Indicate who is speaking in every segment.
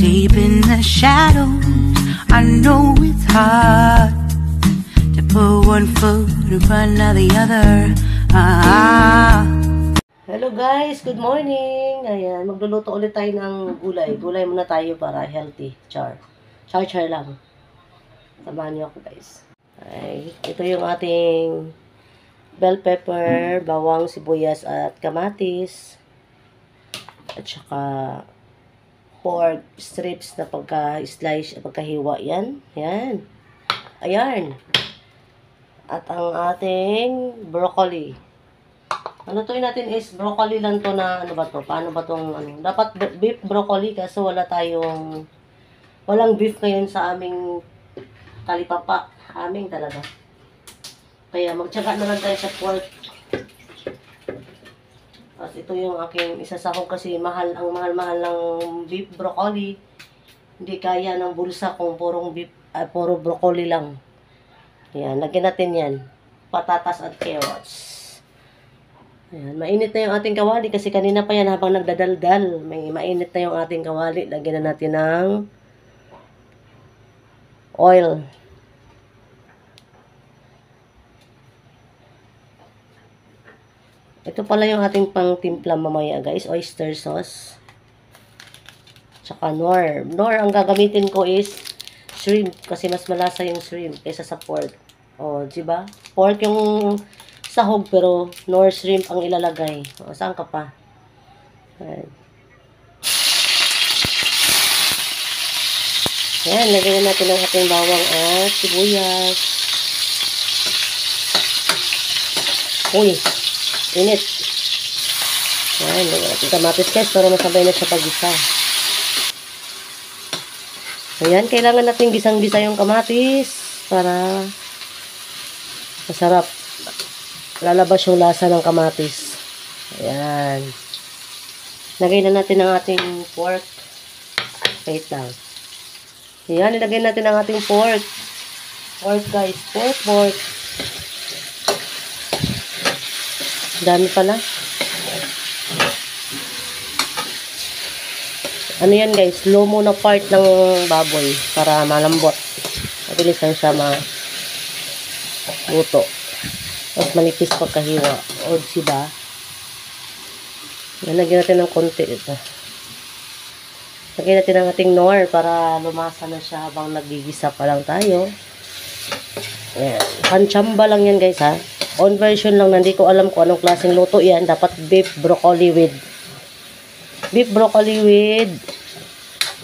Speaker 1: Deep in the shadows, I know it's hard to put one foot in front of the other.
Speaker 2: Hello guys, good morning. Ayan, magluluto ulit tayo ng gulay. Gulay muna tayo para healthy. Char lang. Samahan niyo ako guys. Ay, ito yung ating bell pepper, bawang, sibuyas at kamatis. At saka pork strips na pagka-slice, pagkahiwa yan. Yan. Ayan. At ang ating broccoli. Ano to natin is broccoli lang to na ano ba to? Paano ba tong ano? Dapat beef broccoli kasi walang beef ngayon sa aming talipapa. Aming talaga. Kaya magtiyaga na lang tayo sa pork. Tapos ito yung aking isasahog kasi mahal ng beef broccoli. Hindi kaya ng bulsa kung puro broccoli lang. Ayan, lagyan natin yan. Patatas at carrots. Ayan, mainit na yung ating kawali kasi kanina pa yan habang nagdadaldal. Mainit na yung ating kawali. Lagyan na natin ng oil. Ito pala yung ating pang-timpla mamaya guys. Oyster sauce. Tsaka nor. Nor ang gagamitin ko is shrimp. Kasi mas malasa yung shrimp kaysa sa pork. O, diba? Pork yung sahog pero nor shrimp ang ilalagay. O, saan ka pa? Ayan. Ayan, lagyan natin ang ating bawang at sibuyas. Uy! Init. Ayan, lagyan natin kamatis guys para masabay na sa pag-gisa. Ayan, kailangan natin gisang-gisa yung kamatis para masarap. Lalabas yung lasa ng kamatis. Ayan. Lagay na natin ang ating pork. Wait lang. Ayan, ilagay natin ang ating pork. Pork guys. Pork. Dami pala. Ano yan guys, low muna part ng baboy para malambot. Mabilis lang siya maluto. Tapos manipis pagkahiwa. O diba? Lagyan natin ng konti ito. Lagyan natin ang ating nor para lumasa na siya habang nagigisa pa lang tayo. Ayan. Panchamba lang yan guys ha. On version lang, hindi ko alam kung anong klaseng luto yan. Dapat beef broccoli with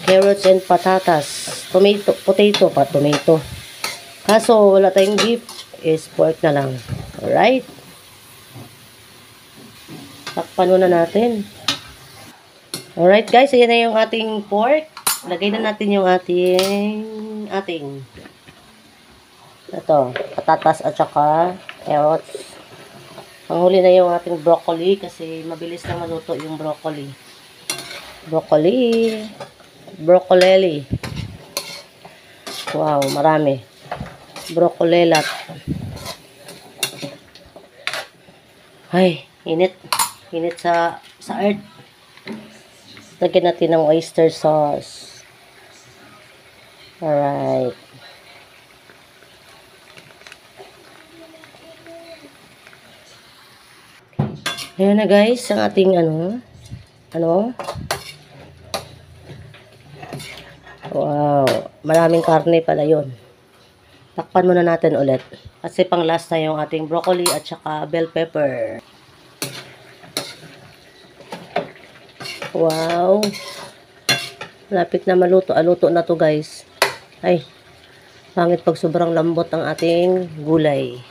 Speaker 2: carrots and patatas. Potato. Kaso wala tayong beef, is pork na lang. Alright? Takpan muna natin. Alright guys, ayan na yung ating pork. Lagay na natin yung ating ito, patatas at saka carrots. Panghuli na yung ating broccoli kasi mabilis lang maluto yung broccoli. Broccoli. Wow, marami. Broccolelat. Ay, init. Init sa earth. Lagyan natin ng oyster sauce. Alright. Ayan na guys, ang ating wow, maraming karne pala yun. Takpan muna natin ulit. Kasi pang last na yung ating broccoli at saka bell pepper. Wow. Lapit na maluto. Luto na to guys. Ay, pangit pag sobrang lambot ang ating gulay.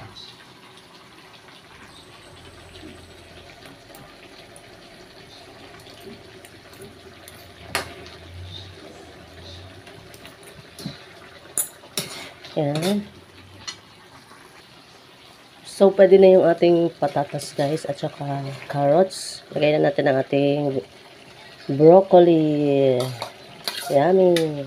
Speaker 2: Yan. So, pwede na yung ating patatas guys at saka carrots. Lagay na natin ang ating broccoli. Yummy.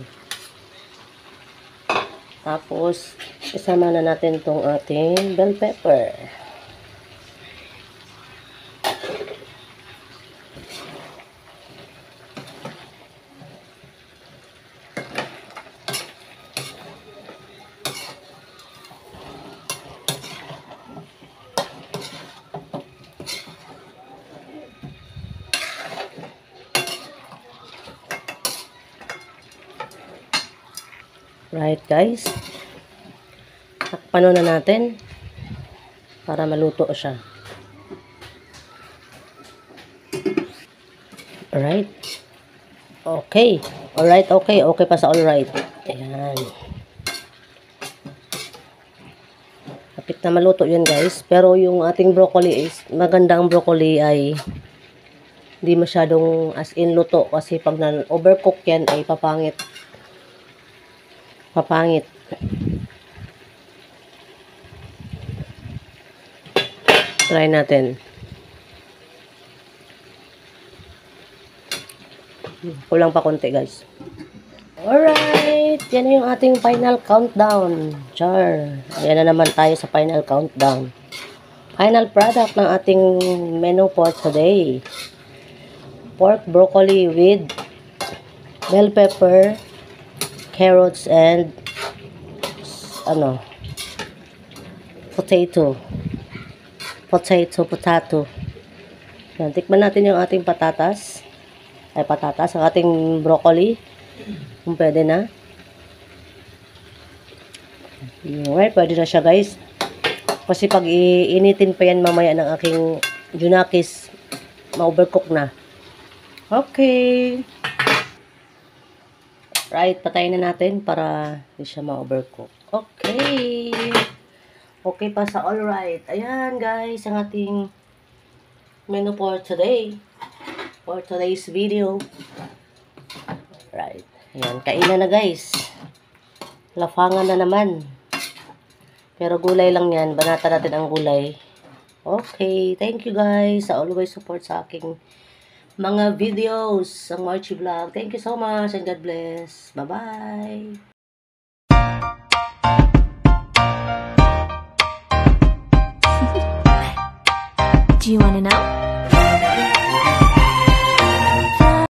Speaker 2: Tapos, isama na natin itong ating bell pepper. Right guys. Takpan na natin para maluto siya. Alright. Okay. Alright, okay. Okay pa sa alright. Ayan. Kapit na maluto yun guys. Pero yung ating broccoli is, magandang broccoli ay hindi masyadong as in luto. Kasi pag na-overcook yan ay papangit. Papangit. Try natin. Kulang pa konti guys. Alright. Yan na yung ating final countdown. Char. Ayan na naman tayo sa final countdown. Final product ng ating menu for today. Pork broccoli with bell pepper, carrots, and potato. Yan, tikman natin yung ating patatas. Ang ating broccoli. Kung pwede na. Alright, pwede na siya guys. Kasi pag iinitin pa yan mamaya ng aking junakis, ma-overcook na. Okay. Right, patayin na natin para hindi siya ma-overcook. Okay. Okay pa sa alright. Ayan guys, ang ating menu for today. For today's video. Right. Ayan, kainan na guys. Lafangan na naman. Pero gulay lang yan. Banata natin ang gulay. Okay. Thank you guys sa always support sa aking mga videos. Ang Marchie Vlog. Thank you so much and God bless. Bye-bye.
Speaker 3: Do you want to know?